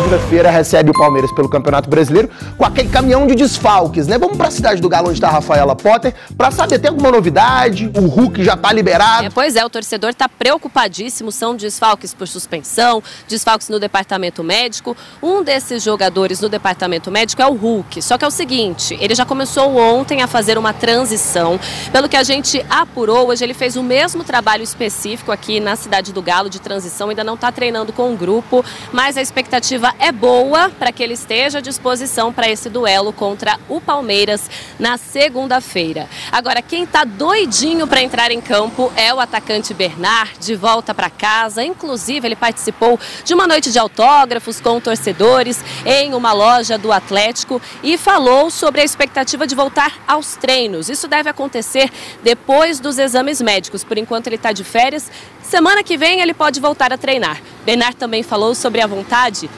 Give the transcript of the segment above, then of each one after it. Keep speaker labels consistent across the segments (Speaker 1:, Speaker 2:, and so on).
Speaker 1: segunda-feira recebe o Palmeiras pelo Campeonato Brasileiro com aquele caminhão de desfalques, né? Vamos pra cidade do Galo, onde tá a Rafaela Potter, pra saber, tem alguma novidade? O Hulk já tá liberado?
Speaker 2: Pois é, o torcedor tá preocupadíssimo, são desfalques por suspensão, desfalques no departamento médico. Um desses jogadores no departamento médico é o Hulk, só que é o seguinte, ele já começou ontem a fazer uma transição. Pelo que a gente apurou, hoje ele fez o mesmo trabalho específico aqui na cidade do Galo de transição, ainda não está treinando com o grupo, mas a expectativa é boa para que ele esteja à disposição para esse duelo contra o Palmeiras na segunda-feira. Agora, quem está doidinho para entrar em campo é o atacante Bernard, de volta para casa. Inclusive, ele participou de uma noite de autógrafos com torcedores em uma loja do Atlético e falou sobre a expectativa de voltar aos treinos. Isso deve acontecer depois dos exames médicos. Por enquanto, ele está de férias. Semana que vem, ele pode voltar a treinar. Bernard também falou sobre a vontade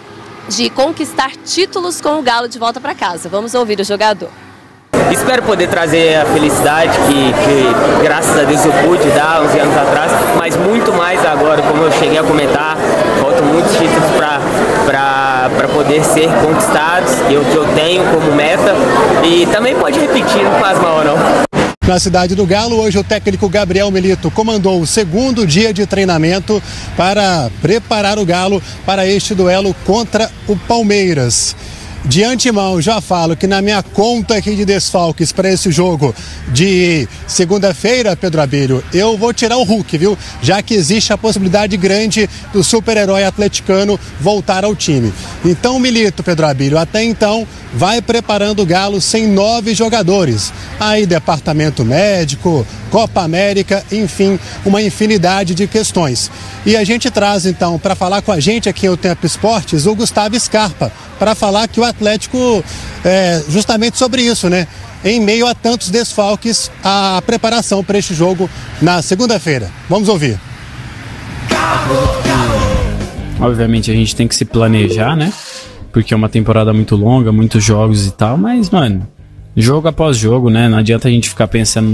Speaker 2: de conquistar títulos com o Galo de volta para casa. Vamos ouvir o jogador.
Speaker 3: Espero poder trazer a felicidade que graças a Deus eu pude dar uns anos atrás, mas muito mais agora, como eu cheguei a comentar, faltam muitos títulos para poder ser conquistados, que eu tenho como meta, e também pode repetir, não faz mal não.
Speaker 4: Na cidade do Galo, hoje o técnico Gabriel Milito comandou o segundo dia de treinamento para preparar o Galo para este duelo contra o Palmeiras. De antemão, já falo que na minha conta aqui de desfalques para esse jogo de segunda-feira, Pedro Abílio, eu vou tirar o Hulk, viu? Já que existe a possibilidade grande do super-herói atleticano voltar ao time. Então, Milito, Pedro Abílio, até então, vai preparando o Galo sem 9 jogadores. Aí, departamento médico, Copa América, enfim, uma infinidade de questões. E a gente traz, então, para falar com a gente aqui no Tempo Esportes, o Gustavo Scarpa, para falar que o Atlético, justamente sobre isso, né? Em meio a tantos desfalques, a preparação para este jogo na segunda-feira. Vamos ouvir.
Speaker 5: Obviamente a gente tem que se planejar, né? Porque é uma temporada muito longa, muitos jogos e tal, mas, mano, jogo após jogo, né? Não adianta a gente ficar pensando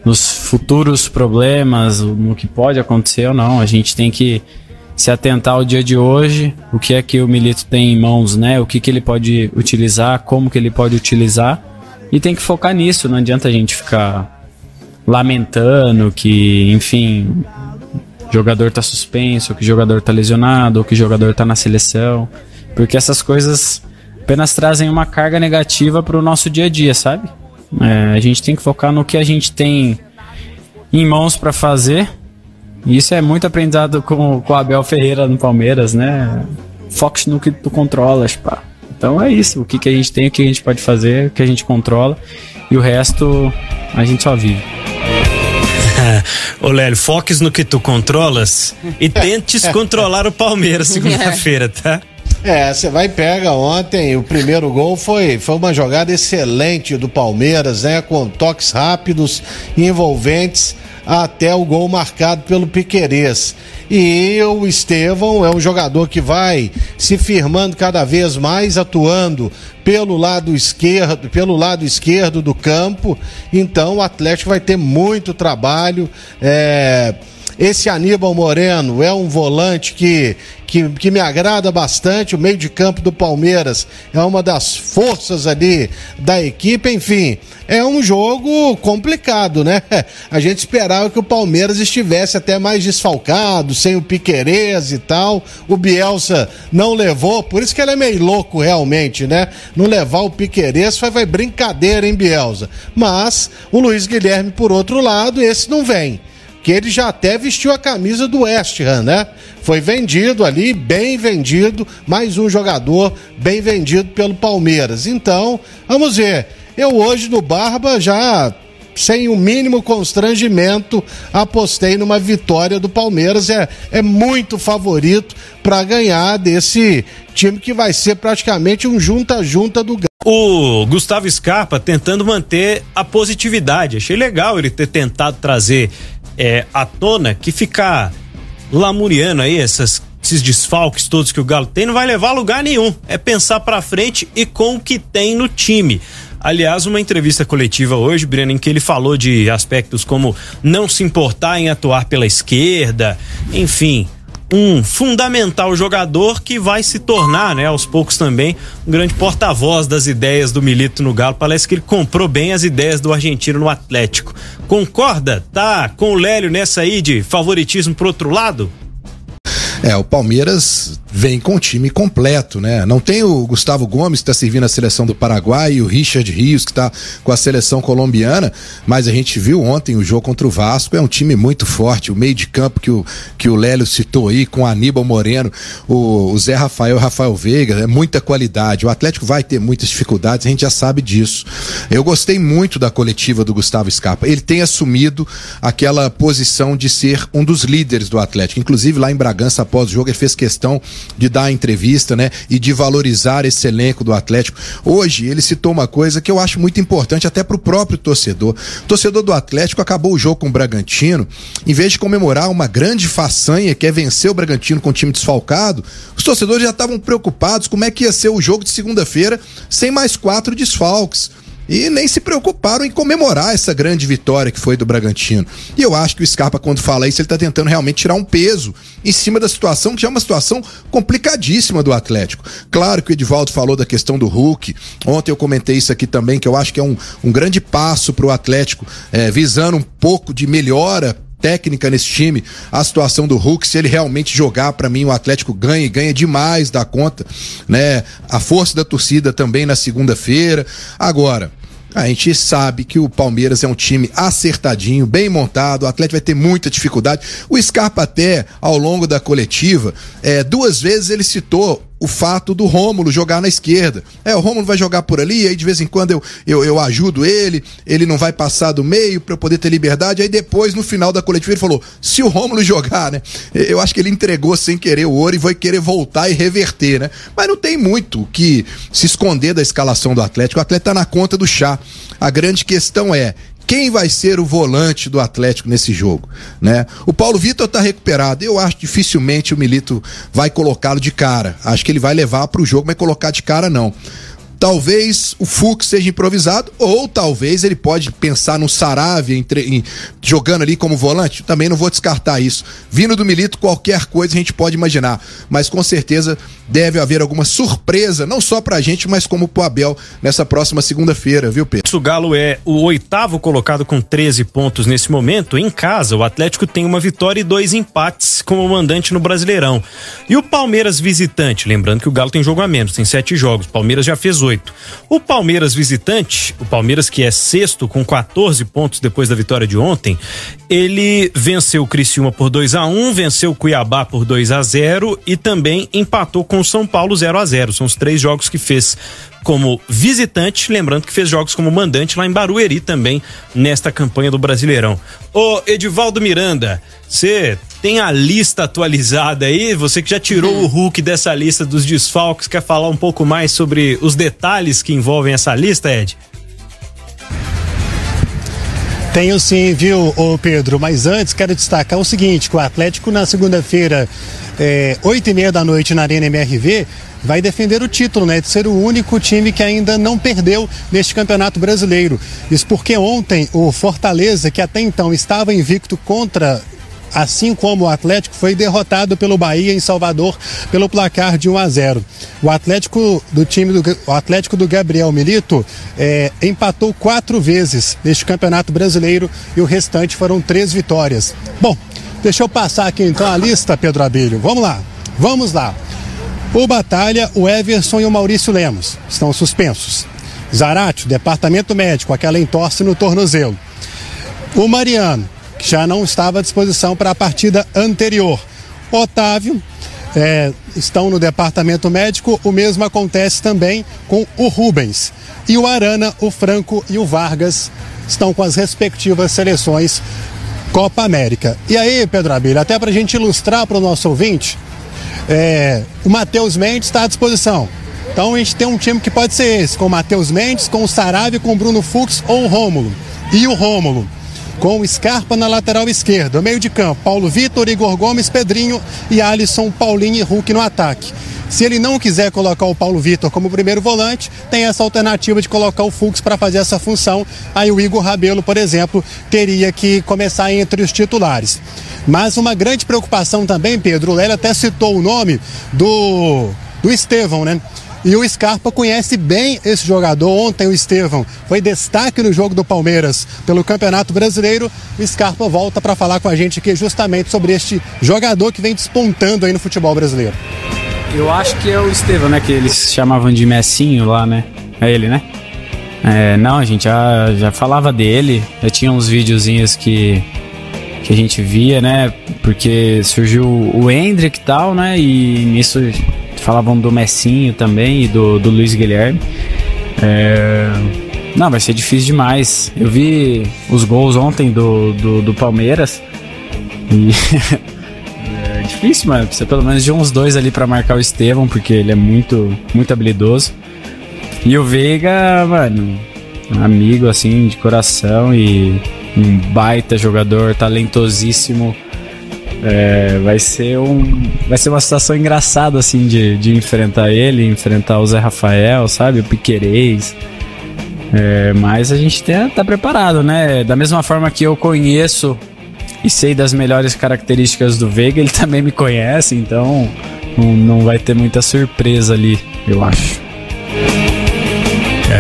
Speaker 5: nos futuros problemas, no que pode acontecer ou não. A gente tem que se atentar ao dia de hoje, o que é que o Milito tem em mãos, né? O que ele pode utilizar, como que ele pode utilizar, e tem que focar nisso. Não adianta a gente ficar lamentando que, enfim, o jogador tá suspenso, que o jogador tá lesionado, ou que o jogador tá na seleção, porque essas coisas apenas trazem uma carga negativa pro nosso dia a dia, sabe? A gente tem que focar no que a gente tem em mãos para fazer. E isso é muito aprendizado com o Abel Ferreira no Palmeiras, né? Foque no que tu controlas, pá. Então é isso, o que a gente tem, o que a gente pode fazer, o que a gente controla, e o resto a gente só vive.
Speaker 6: Ô Lélio, foques no que tu controlas e tentes controlar o Palmeiras segunda-feira, tá?
Speaker 7: Você vai e pega ontem, o primeiro gol foi uma jogada excelente do Palmeiras, né? Com toques rápidos e envolventes até o gol marcado pelo Piquerez. E o Estevão é um jogador que vai se firmando cada vez mais, atuando pelo lado esquerdo do campo. Então o Atlético vai ter muito trabalho. Esse Aníbal Moreno é um volante que me agrada bastante. O meio de campo do Palmeiras é uma das forças ali da equipe. Enfim, é um jogo complicado, né? A gente esperava que o Palmeiras estivesse até mais desfalcado, sem o Piquerez e tal. O Bielsa não levou, por isso que ele é meio louco realmente, né? Não levar o Piquerez foi brincadeira, hein, Bielsa? Mas o Luiz Guilherme, por outro lado, esse não vem, que ele já até vestiu a camisa do West Ham, né? Foi vendido ali, bem vendido, mais um jogador bem vendido pelo Palmeiras. Então, vamos ver. Eu hoje no Barba já, sem o mínimo constrangimento, apostei numa vitória do Palmeiras. É muito favorito para ganhar desse time que vai ser praticamente um junta-junta do Galo.
Speaker 6: O Gustavo Scarpa tentando manter a positividade. Achei legal ele ter tentado trazer à tona que ficar lamuriando aí esses desfalques todos que o Galo tem não vai levar a lugar nenhum. É pensar pra frente e com o que tem no time. Aliás, uma entrevista coletiva hoje, Breno, em que ele falou de aspectos como não se importar em atuar pela esquerda, enfim, um fundamental jogador que vai se tornar, né, aos poucos também, um grande porta-voz das ideias do Milito no Galo. Parece que ele comprou bem as ideias do argentino no Atlético. Concorda? Tá com o Lélio nessa aí de favoritismo pro outro lado?
Speaker 8: O Palmeiras vem com o time completo, né? Não tem o Gustavo Gomes, que tá servindo a seleção do Paraguai, e o Richard Rios, que tá com a seleção colombiana, mas a gente viu ontem o jogo contra o Vasco, é um time muito forte, o meio de campo que o Lélio citou aí, com Aníbal Moreno, o Zé Rafael e o Rafael Veiga, é muita qualidade. O Atlético vai ter muitas dificuldades, a gente já sabe disso. Eu gostei muito da coletiva do Gustavo Scarpa, ele tem assumido aquela posição de ser um dos líderes do Atlético, inclusive lá em Bragança, após o jogo, ele fez questão de dar a entrevista, né, e de valorizar esse elenco do Atlético. Hoje ele citou uma coisa que eu acho muito importante até pro próprio torcedor. O torcedor do Atlético acabou o jogo com o Bragantino, em vez de comemorar uma grande façanha que é vencer o Bragantino com o time desfalcado, os torcedores já estavam preocupados como é que ia ser o jogo de segunda-feira sem mais 4 desfalques. E nem se preocuparam em comemorar essa grande vitória que foi do Bragantino. E eu acho que o Scarpa, quando fala isso, ele está tentando realmente tirar um peso em cima da situação, que já é uma situação complicadíssima do Atlético. Claro que o Edivaldo falou da questão do Hulk. Ontem eu comentei isso aqui também, que eu acho que é um grande passo para o Atlético, visando um pouco de melhora técnica nesse time, a situação do Hulk, se ele realmente jogar, para mim o Atlético ganha e ganha demais da conta, né? A força da torcida também na segunda-feira. Agora, a gente sabe que o Palmeiras é um time acertadinho, bem montado, o Atlético vai ter muita dificuldade. O Scarpa até, ao longo da coletiva, 2 vezes ele citou o fato do Rômulo jogar na esquerda. O Rômulo vai jogar por ali, aí de vez em quando eu ajudo ele não vai passar do meio para eu poder ter liberdade. Aí depois, no final da coletiva, ele falou, se o Rômulo jogar, né? Eu acho que ele entregou sem querer o ouro e vai querer voltar e reverter, né? Mas não tem muito o que se esconder da escalação do Atlético. O Atlético tá na conta do chá. A grande questão é, quem vai ser o volante do Atlético nesse jogo, né? O Paulo Vitor tá recuperado, eu acho que dificilmente o Milito vai colocá-lo de cara, acho que ele vai levar pro jogo, mas colocar de cara não. Talvez o Fux seja improvisado, ou talvez ele pode pensar no Saravia jogando ali como volante. Também não vou descartar isso. Vindo do Milito, qualquer coisa a gente pode imaginar, mas com certeza deve haver alguma surpresa, não só pra gente, mas como pro Abel nessa próxima segunda-feira, viu, Pedro?
Speaker 6: O Galo é o 8º colocado com 13 pontos nesse momento. Em casa, o Atlético tem uma vitória e 2 empates como mandante no Brasileirão. E o Palmeiras visitante, lembrando que o Galo tem jogo a menos, tem 7 jogos, o Palmeiras já fez 8. O Palmeiras visitante, o Palmeiras que é 6º com 14 pontos depois da vitória de ontem, ele venceu o Criciúma por 2-1, venceu o Cuiabá por 2-0 e também empatou com o São Paulo 0-0. São os 3 jogos que fez como visitante, lembrando que fez jogos como mandante lá em Barueri também nesta campanha do Brasileirão. Ô Edivaldo Miranda, você tem a lista atualizada aí? Você que já tirou o Hulk dessa lista dos desfalques, quer falar um pouco mais sobre os detalhes que envolvem essa lista, Ed?
Speaker 4: Tenho sim, viu, ô Pedro? Mas antes quero destacar o seguinte, que o Atlético na segunda-feira, 8h30 da noite na Arena MRV, vai defender o título, né? De ser o único time que ainda não perdeu neste Campeonato Brasileiro. Isso porque ontem o Fortaleza, que até então estava invicto assim como o Atlético, foi derrotado pelo Bahia em Salvador pelo placar de 1-0. O Atlético do Gabriel Milito empatou 4 vezes neste Campeonato Brasileiro e o restante foram 3 vitórias. Bom, deixa eu passar aqui então a lista, Pedro Abílio. Vamos lá. O Batalha, o Everson e o Maurício Lemos estão suspensos. Zarate, departamento médico, aquela entorse no tornozelo. O Mariano, que já não estava à disposição para a partida anterior. Otávio, estão no departamento médico, o mesmo acontece também com o Rubens. E o Arana, o Franco e o Vargas estão com as respectivas seleções Copa América. E aí, Pedro Abílio, até para a gente ilustrar para o nosso ouvinte, o Matheus Mendes está à disposição. Então a gente tem um time que pode ser esse, com o Matheus Mendes, com o Saravia, com o Bruno Fux ou o Rômulo. E o Rômulo, com o Scarpa na lateral esquerda. O meio de campo, Paulo Vitor, Igor Gomes, Pedrinho e Alisson, Paulinho e Hulk no ataque. Se ele não quiser colocar o Paulo Vitor como primeiro volante, tem essa alternativa de colocar o Fux para fazer essa função. Aí o Igor Rabelo, por exemplo, teria que começar entre os titulares. Mas uma grande preocupação também, Pedro, o Lélio até citou o nome do Estevão, né? E o Scarpa conhece bem esse jogador. Ontem o Estevão foi destaque no jogo do Palmeiras pelo Campeonato Brasileiro. O Scarpa volta para falar com a gente aqui justamente sobre este jogador que vem despontando aí no futebol brasileiro.
Speaker 5: Eu acho que é o Estevão, né? Que eles chamavam de Messinho lá, né? É ele, né? Não, a gente já falava dele. Já tinha uns videozinhos que a gente via, né? Porque surgiu o Hendrick e tal, né? E nisso falavam do Messinho também e do Luiz Guilherme. Não, vai ser difícil demais. Eu vi os gols ontem do Palmeiras e é difícil, mano. Precisa pelo menos de uns 2 ali pra marcar o Estevão, porque ele é muito, muito habilidoso. E o Veiga, mano, amigo assim de coração e um baita jogador, talentosíssimo. Vai ser uma situação engraçada assim de enfrentar ele, enfrentar o Zé Rafael, sabe, o Piquerez. Mas a gente tá preparado, né? Da mesma forma que eu conheço e sei das melhores características do Veiga, ele também me conhece, então não vai ter muita surpresa ali, eu acho.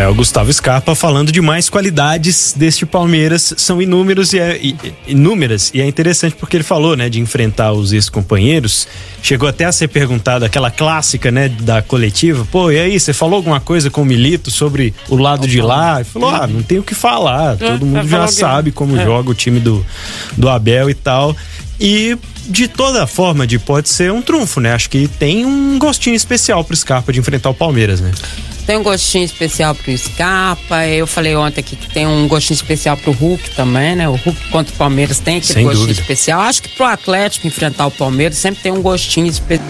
Speaker 6: O Gustavo Scarpa falando de mais qualidades deste Palmeiras, são inúmeras e é interessante porque ele falou, né, de enfrentar os ex-companheiros. Chegou até a ser perguntado aquela clássica, né, da coletiva, pô, e aí, você falou alguma coisa com o Milito sobre o lado de lá? Ele falou, não tem o que falar, todo mundo já sabe como joga o time do Abel e tal. E de toda forma, pode ser um trunfo, né? Acho que tem um gostinho especial pro Scarpa de enfrentar o Palmeiras, né?
Speaker 9: Tem um gostinho especial pro Scarpa. Eu falei ontem aqui que tem um gostinho especial pro Hulk também, né? O Hulk contra o Palmeiras tem aquele gostinho especial. Acho que pro Atlético enfrentar o Palmeiras sempre tem um gostinho especial.